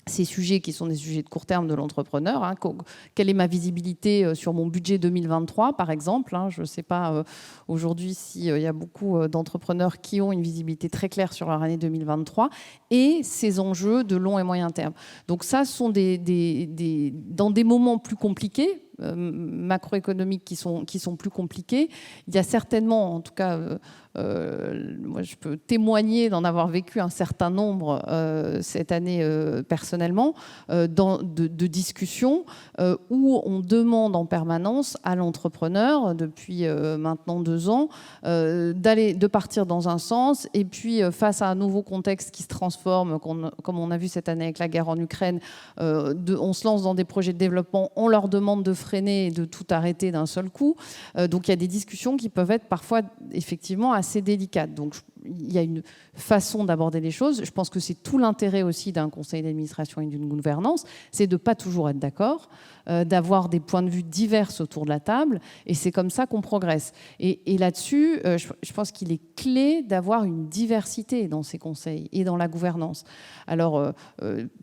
ces sujets qui sont des sujets de court terme de l'entrepreneur. Quelle est ma visibilité sur mon budget 2023, par exemple? Je ne sais pas aujourd'hui s'il y a beaucoup d'entrepreneurs qui ont une visibilité très claire sur leur année 2023 et ces enjeux de long et moyen terme. Donc ça, sont dans des moments plus compliqués, macroéconomiques qui sont plus compliqués, il y a certainement, en tout cas, moi je peux témoigner d'en avoir vécu un certain nombre cette année personnellement, de discussions où on demande en permanence à l'entrepreneur, depuis maintenant 2 ans, de partir dans un sens, et puis face à un nouveau contexte qui se transforme, comme on a vu cette année avec la guerre en Ukraine, on se lance dans des projets de développement, on leur demande de freiner et de tout arrêter d'un seul coup. Donc il y a des discussions qui peuvent être parfois effectivement assez délicates. Donc il y a une façon d'aborder les choses. Je pense que c'est tout l'intérêt aussi d'un conseil d'administration et d'une gouvernance, c'est de ne pas toujours être d'accord, d'avoir des points de vue divers autour de la table, et c'est comme ça qu'on progresse. Et là-dessus, je pense qu'il est clé d'avoir une diversité dans ces conseils et dans la gouvernance. Alors,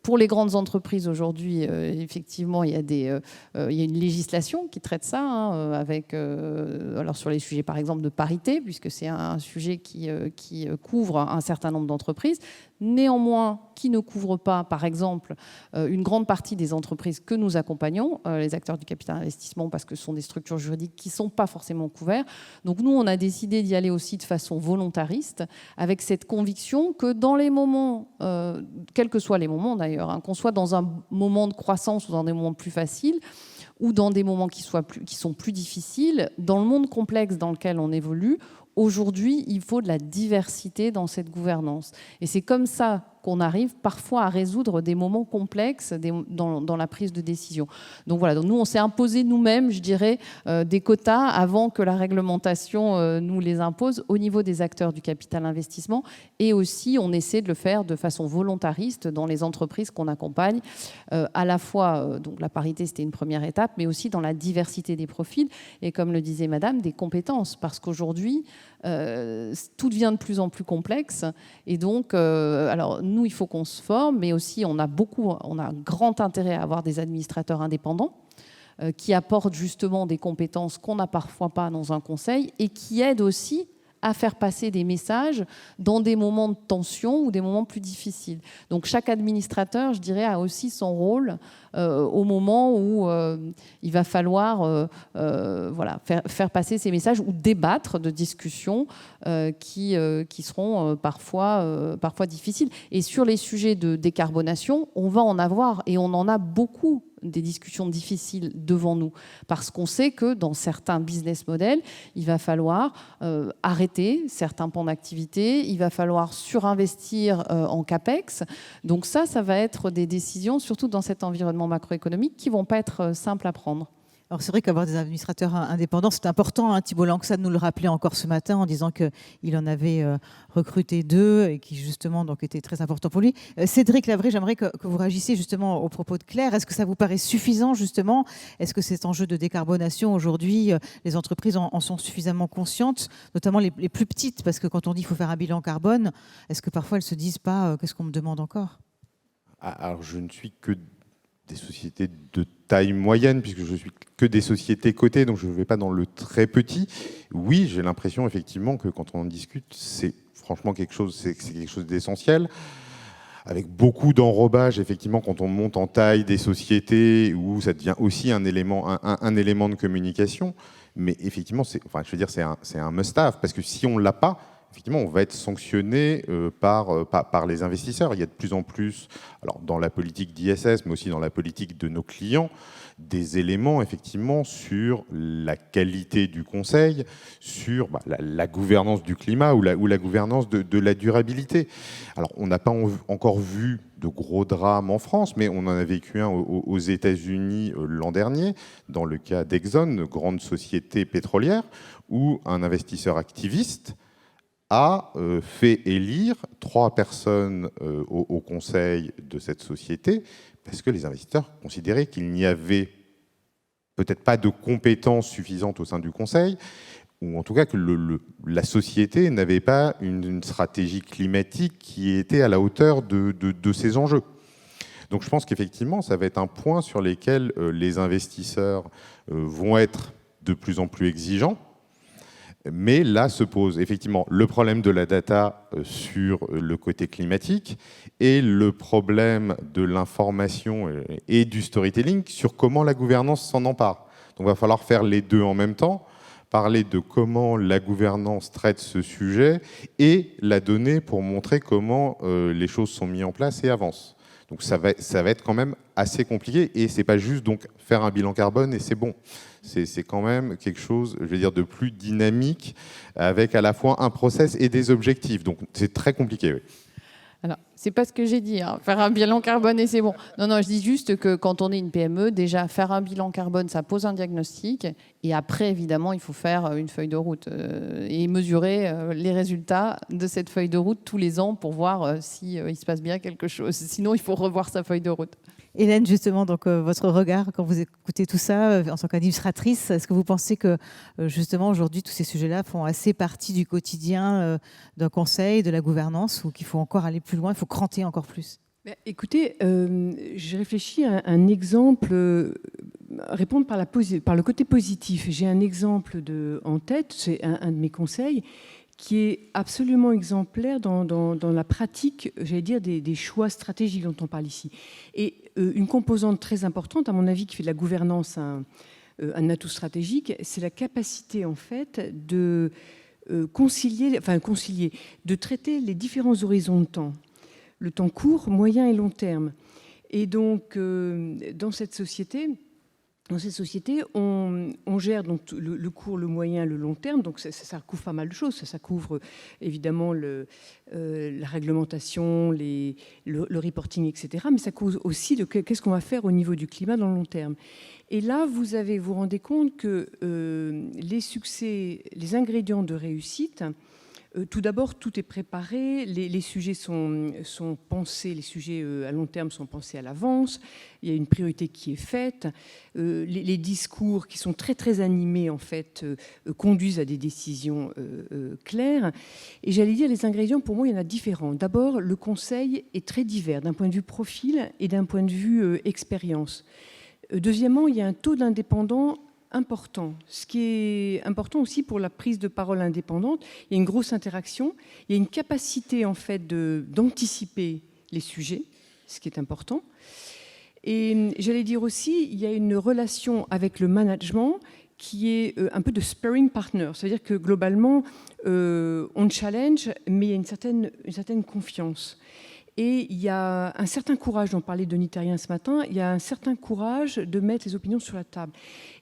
pour les grandes entreprises aujourd'hui, effectivement, il y a une législation qui traite ça, avec, alors sur les sujets par exemple de parité, puisque c'est un sujet qui couvre un certain nombre d'entreprises. Néanmoins, qui ne couvre pas, par exemple, une grande partie des entreprises que nous accompagnons, les acteurs du capital investissement, parce que ce sont des structures juridiques qui ne sont pas forcément couvertes. Donc nous, on a décidé d'y aller aussi de façon volontariste, avec cette conviction que dans les moments, quels que soient les moments d'ailleurs, qu'on soit dans un moment de croissance ou dans des moments plus faciles, ou dans des moments qui sont plus difficiles, dans le monde complexe dans lequel on évolue, aujourd'hui, il faut de la diversité dans cette gouvernance. Et c'est comme ça qu'on arrive parfois à résoudre des moments complexes dans la prise de décision. Donc voilà, donc nous, on s'est imposé nous-mêmes, je dirais, des quotas avant que la réglementation nous les impose au niveau des acteurs du capital investissement. Et aussi, on essaie de le faire de façon volontariste dans les entreprises qu'on accompagne, à la fois, donc la parité, c'était une première étape, mais aussi dans la diversité des profils et, comme le disait madame, des compétences. Parce qu'aujourd'hui, tout devient de plus en plus complexe. Et donc, alors, nous, il faut qu'on se forme, mais aussi on a un grand intérêt à avoir des administrateurs indépendants qui apportent justement des compétences qu'on n'a parfois pas dans un conseil et qui aident aussi à faire passer des messages dans des moments de tension ou des moments plus difficiles. Donc chaque administrateur, je dirais, a aussi son rôle au moment où il va falloir faire passer ces messages ou débattre de discussions qui seront parfois difficiles. Et sur les sujets de décarbonation, on va en avoir, et on en a beaucoup, des discussions difficiles devant nous, parce qu'on sait que dans certains business models, il va falloir arrêter certains pans d'activité, il va falloir surinvestir en CAPEX. Donc ça va être des décisions, surtout dans cet environnement macroéconomique, qui ne vont pas être simples à prendre. Alors c'est vrai qu'avoir des administrateurs indépendants, c'est important. Thibault Langsad nous le rappelait encore ce matin en disant qu'il en avait recruté 2 et qui justement donc étaient très importants pour lui. Cédric Lavray, j'aimerais que vous réagissiez justement aux propos de Claire. Est-ce que ça vous paraît suffisant justement? Est-ce que cet enjeu de décarbonation aujourd'hui, les entreprises en sont suffisamment conscientes, notamment les plus petites? Parce que quand on dit qu'il faut faire un bilan carbone, est-ce que parfois elles ne se disent pas qu'est-ce qu'on me demande encore? Alors je ne suis que des sociétés de taille moyenne, puisque je suis que des sociétés cotées, donc je ne vais pas dans le très petit. Oui, j'ai l'impression effectivement que quand on en discute, c'est franchement quelque chose d'essentiel, avec beaucoup d'enrobage effectivement quand on monte en taille des sociétés, où ça devient aussi un élément de communication. Mais effectivement, c'est un must-have, parce que si on ne l'a pas, effectivement, on va être sanctionné par les investisseurs. Il y a de plus en plus, alors dans la politique d'ISS, mais aussi dans la politique de nos clients, des éléments effectivement sur la qualité du conseil, sur la gouvernance du climat ou la gouvernance de la durabilité. Alors, on n'a pas encore vu de gros drames en France, mais on en a vécu un aux États-Unis l'an dernier, dans le cas d'Exxon, grande société pétrolière, où un investisseur activiste a fait élire 3 personnes au conseil de cette société, parce que les investisseurs considéraient qu'il n'y avait peut-être pas de compétences suffisantes au sein du conseil, ou en tout cas que la société n'avait pas une stratégie climatique qui était à la hauteur de ces enjeux. Donc je pense qu'effectivement, ça va être un point sur lequel les investisseurs vont être de plus en plus exigeants. Mais là se pose effectivement le problème de la data sur le côté climatique et le problème de l'information et du storytelling sur comment la gouvernance s'en empare. Donc il va falloir faire les deux en même temps, parler de comment la gouvernance traite ce sujet et la donner pour montrer comment les choses sont mises en place et avancent. Donc ça va être quand même assez compliqué et c'est pas juste donc faire un bilan carbone et c'est bon. C'est quand même quelque chose, je vais dire, de plus dynamique avec à la fois un process et des objectifs. Donc c'est très compliqué. Oui. Alors, c'est pas ce que j'ai dit, hein. Faire un bilan carbone et c'est bon. Non, je dis juste que quand on est une PME, déjà, faire un bilan carbone, ça pose un diagnostic. Et après, évidemment, il faut faire une feuille de route et mesurer les résultats de cette feuille de route tous les ans pour voir s'il se passe bien quelque chose. Sinon, il faut revoir sa feuille de route. Hélène, justement, donc, votre regard quand vous écoutez tout ça en tant qu'administratrice, est-ce que vous pensez que justement aujourd'hui tous ces sujets-là font assez partie du quotidien d'un conseil, de la gouvernance, ou qu'il faut encore aller plus loin, il faut cranter encore plus? Écoutez, j'ai réfléchi à un exemple, répondre par le côté positif. J'ai un exemple en tête, c'est un de mes conseils, qui est absolument exemplaire dans la pratique, j'allais dire, des choix stratégiques dont on parle ici. Et une composante très importante, à mon avis, qui fait de la gouvernance un atout stratégique, c'est la capacité, en fait, de concilier, de traiter les différents horizons de temps, le temps court, moyen et long terme. Et donc, dans cette société, on gère donc le court, le moyen, le long terme. Donc ça couvre pas mal de choses. Ça couvre évidemment la réglementation, le reporting, etc. Mais ça couvre aussi de qu'est-ce qu'on va faire au niveau du climat dans le long terme. Et là, vous vous rendez compte que les succès, les ingrédients de réussite, tout d'abord, tout est préparé, les sujets sont pensés, les sujets à long terme sont pensés à l'avance, il y a une priorité qui est faite, les discours qui sont très très animés en fait conduisent à des décisions claires. Et j'allais dire, les ingrédients, pour moi, il y en a différents. D'abord, le conseil est très divers d'un point de vue profil et d'un point de vue expérience. Deuxièmement, il y a un taux d'indépendants important. Ce qui est important aussi pour la prise de parole indépendante, il y a une grosse interaction, il y a une capacité en fait d'anticiper les sujets, ce qui est important. Et j'allais dire aussi, il y a une relation avec le management qui est un peu de sparring partner. C'est-à-dire que globalement, on challenge, mais il y a une certaine confiance. Et il y a un certain courage, dont parlait Denis Terrien ce matin, il y a un certain courage de mettre les opinions sur la table.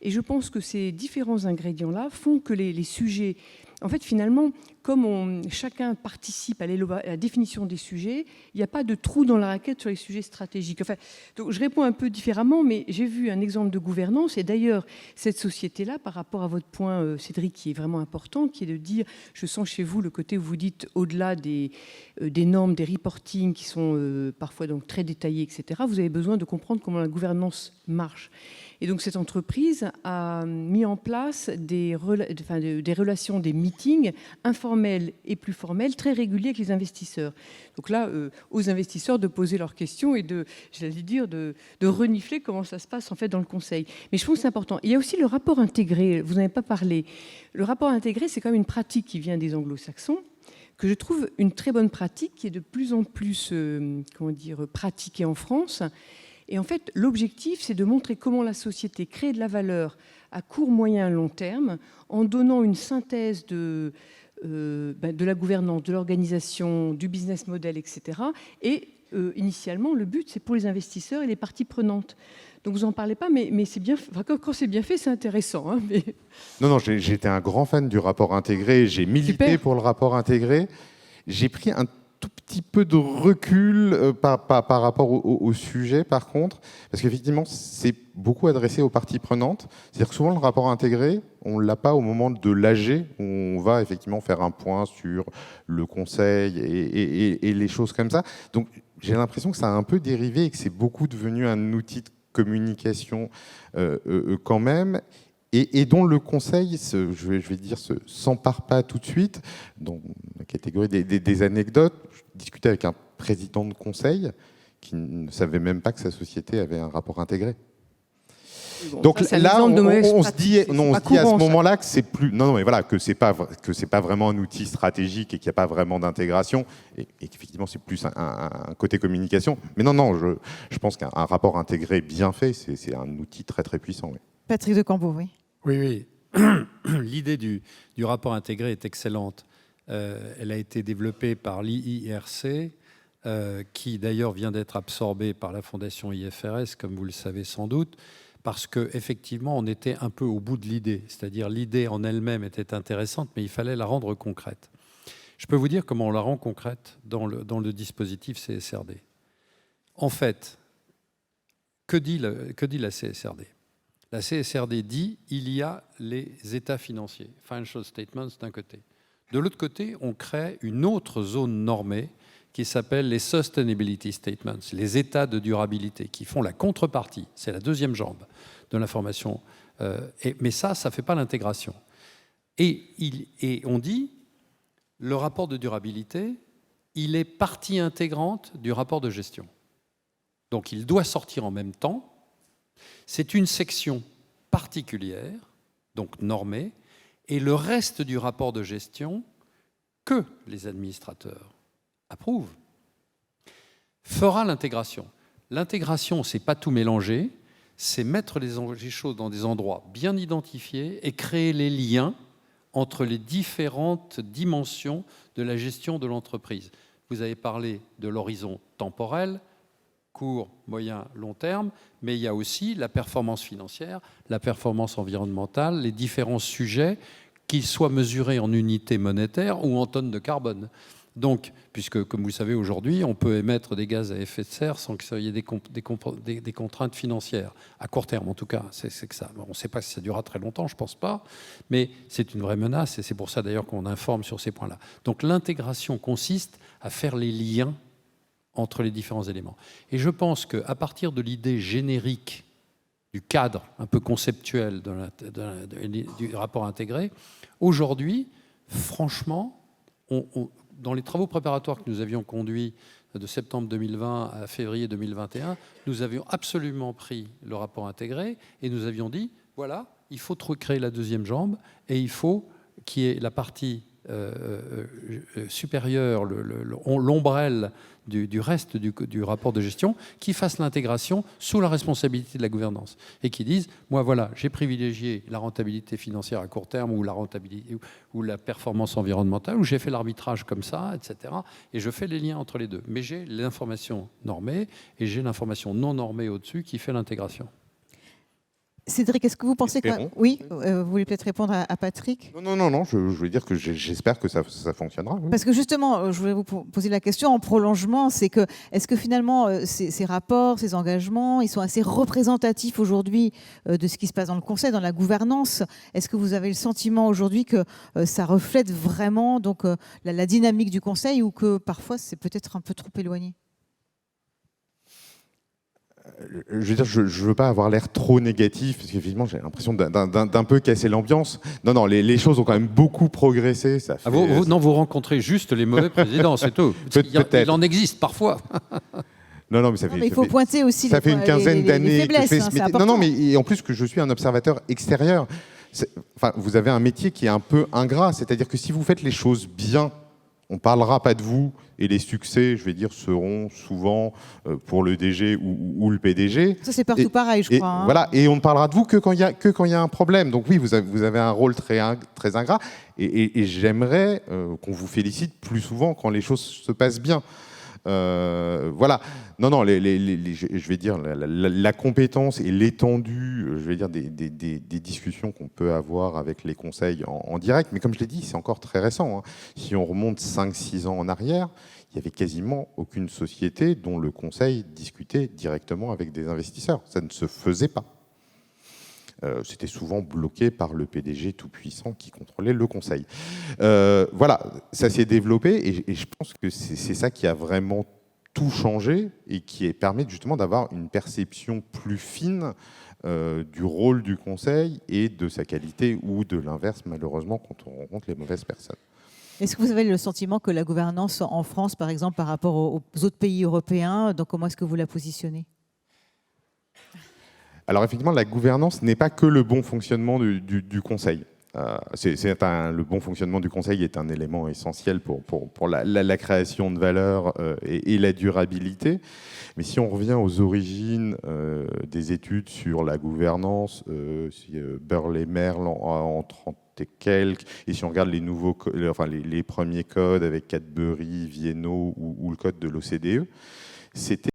Et je pense que ces différents ingrédients-là font que les sujets... En fait, finalement, comme chacun participe à la définition des sujets, il n'y a pas de trou dans la raquette sur les sujets stratégiques. Enfin, donc je réponds un peu différemment, mais j'ai vu un exemple de gouvernance. Et d'ailleurs, cette société-là, par rapport à votre point, Cédric, qui est vraiment important, qui est de dire, je sens chez vous le côté où vous dites, au-delà des normes, des reportings qui sont parfois donc très détaillés, etc., vous avez besoin de comprendre comment la gouvernance marche. Et donc cette entreprise a mis en place des relations, des meetings informels et plus formels, très réguliers avec les investisseurs. Donc là, aux investisseurs de poser leurs questions et de renifler comment ça se passe en fait dans le conseil. Mais je pense que c'est important. Il y a aussi le rapport intégré, vous n'en avez pas parlé. Le rapport intégré, c'est quand même une pratique qui vient des anglo-saxons, que je trouve une très bonne pratique, qui est de plus en plus pratiquée en France. Et en fait, l'objectif, c'est de montrer comment la société crée de la valeur à court, moyen, long terme, en donnant une synthèse de la gouvernance, de l'organisation, du business model, etc. Et initialement, le but, c'est pour les investisseurs et les parties prenantes. Donc vous n'en parlez pas, mais c'est bien, quand c'est bien fait, c'est intéressant. Hein, mais... Non, j'étais un grand fan du rapport intégré, j'ai milité pour le rapport intégré. J'ai pris un tout petit peu de recul par rapport au sujet, par contre, parce qu'effectivement, c'est beaucoup adressé aux parties prenantes. C'est-à-dire que souvent, le rapport intégré, on ne l'a pas au moment de l'AG, où on va effectivement faire un point sur le conseil et les choses comme ça. Donc, j'ai l'impression que ça a un peu dérivé et que c'est beaucoup devenu un outil de communication quand même. Et dont le conseil, je vais dire, s'empare pas tout de suite. Dans la catégorie des anecdotes, je discutais avec un président de conseil qui ne savait même pas que sa société avait un rapport intégré. Bon, Donc ça, là, on se dit, on à ce moment-là que c'est plus, non, mais voilà, que c'est pas vraiment un outil stratégique et qu'il n'y a pas vraiment d'intégration, et qu'effectivement c'est plus un côté communication. Mais non, je pense qu'un rapport intégré bien fait, c'est un outil très très puissant. Oui. Patrick de Cambo, oui. Oui. L'idée du rapport intégré est excellente. Elle a été développée par l'IIRC, qui d'ailleurs vient d'être absorbée par la fondation IFRS, comme vous le savez sans doute, parce qu'effectivement, on était un peu au bout de l'idée. C'est-à-dire l'idée en elle-même était intéressante, mais il fallait la rendre concrète. Je peux vous dire comment on la rend concrète dans le dispositif CSRD. En fait, que dit la CSRD ? La CSRD dit il y a les états financiers, financial statements d'un côté. De l'autre côté, on crée une autre zone normée qui s'appelle les Sustainability Statements, les états de durabilité, qui font la contrepartie. C'est la deuxième jambe de l'information. Mais ça ne fait pas l'intégration. Et on dit, le rapport de durabilité, il est partie intégrante du rapport de gestion. Donc il doit sortir en même temps. C'est une section particulière, donc normée, et le reste du rapport de gestion que les administrateurs approuvent fera l'intégration. L'intégration, c'est pas tout mélanger, c'est mettre les choses dans des endroits bien identifiés et créer les liens entre les différentes dimensions de la gestion de l'entreprise. Vous avez parlé de l'horizon temporel, court, moyen, long terme, mais il y a aussi la performance financière, la performance environnementale, les différents sujets, qu'ils soient mesurés en unités monétaires ou en tonnes de carbone. Donc, puisque, comme vous savez, aujourd'hui, on peut émettre des gaz à effet de serre sans qu'il y ait des contraintes financières, à court terme en tout cas. C'est que ça. Bon, on ne sait pas si ça durera très longtemps, je ne pense pas, mais c'est une vraie menace et c'est pour ça d'ailleurs qu'on informe sur ces points-là. Donc l'intégration consiste à faire les liens entre les différents éléments. Et je pense qu'à partir de l'idée générique du cadre un peu conceptuel du rapport intégré, aujourd'hui, franchement, dans les travaux préparatoires que nous avions conduits de septembre 2020 à février 2021, nous avions absolument pris le rapport intégré et nous avions dit, voilà, il faut recréer la deuxième jambe et il faut qu'il y ait la partie supérieure, l'ombrelle du reste du rapport de gestion, qui fasse l'intégration sous la responsabilité de la gouvernance et qui dise, moi voilà, j'ai privilégié la rentabilité financière à court terme ou la rentabilité ou la performance environnementale, ou j'ai fait l'arbitrage comme ça, etc. Et je fais les liens entre les deux. Mais j'ai l'information normée et j'ai l'information non normée au-dessus qui fait l'intégration. Cédric, est-ce que vous pensez que... Oui, vous voulez peut-être répondre à Patrick ? Non, je voulais dire que j'espère que ça fonctionnera. Oui. Parce que justement, je voulais vous poser la question en prolongement, c'est que est-ce que finalement ces rapports, ces engagements, ils sont assez représentatifs aujourd'hui de ce qui se passe dans le Conseil, dans la gouvernance ? Est-ce que vous avez le sentiment aujourd'hui que ça reflète vraiment donc, la dynamique du Conseil ou que parfois c'est peut-être un peu trop éloigné ? Je veux dire, je ne veux pas avoir l'air trop négatif, parce qu'effectivement, j'ai l'impression d'un peu casser l'ambiance. Non, les choses ont quand même beaucoup progressé. Ça fait... vous rencontrez juste les mauvais présidents, c'est tout. Il en existe parfois. Non, mais ça fait. Mais il faut pointer aussi. Ça fait une quinzaine d'années que je fais ce métier. Non, mais en plus que je suis un observateur extérieur. Enfin, vous avez un métier qui est un peu ingrat, c'est-à-dire que si vous faites les choses bien, on ne parlera pas de vous, et les succès, je vais dire, seront souvent pour le DG ou le PDG. Ça, c'est partout pareil, je crois. Voilà, et on ne parlera de vous que quand il y a un problème. Donc oui, vous avez un rôle très ingrat, et j'aimerais qu'on vous félicite plus souvent quand les choses se passent bien. Voilà. Non, je vais dire la compétence et l'étendue, je vais dire des discussions qu'on peut avoir avec les conseils en direct. Mais comme je l'ai dit, c'est encore très récent. Si on remonte 5-6 ans en arrière, il n'y avait quasiment aucune société dont le conseil discutait directement avec des investisseurs. Ça ne se faisait pas. C'était souvent bloqué par le PDG tout-puissant qui contrôlait le conseil. Voilà, ça s'est développé et je pense que c'est ça qui a vraiment tout changé et qui permet justement d'avoir une perception plus fine du rôle du conseil et de sa qualité ou de l'inverse, malheureusement, quand on rencontre les mauvaises personnes. Est-ce que vous avez le sentiment que la gouvernance en France, par exemple, par rapport aux autres pays européens, donc comment est-ce que vous la positionnez ? Alors effectivement, la gouvernance n'est pas que le bon fonctionnement du Conseil. Le bon fonctionnement du Conseil est un élément essentiel pour la création de valeur et la durabilité. Mais si on revient aux origines des études sur la gouvernance, Burley-Merle en 30 et quelques, et si on regarde les premiers codes avec Cadbury, Viennot ou le code de l'OCDE, c'était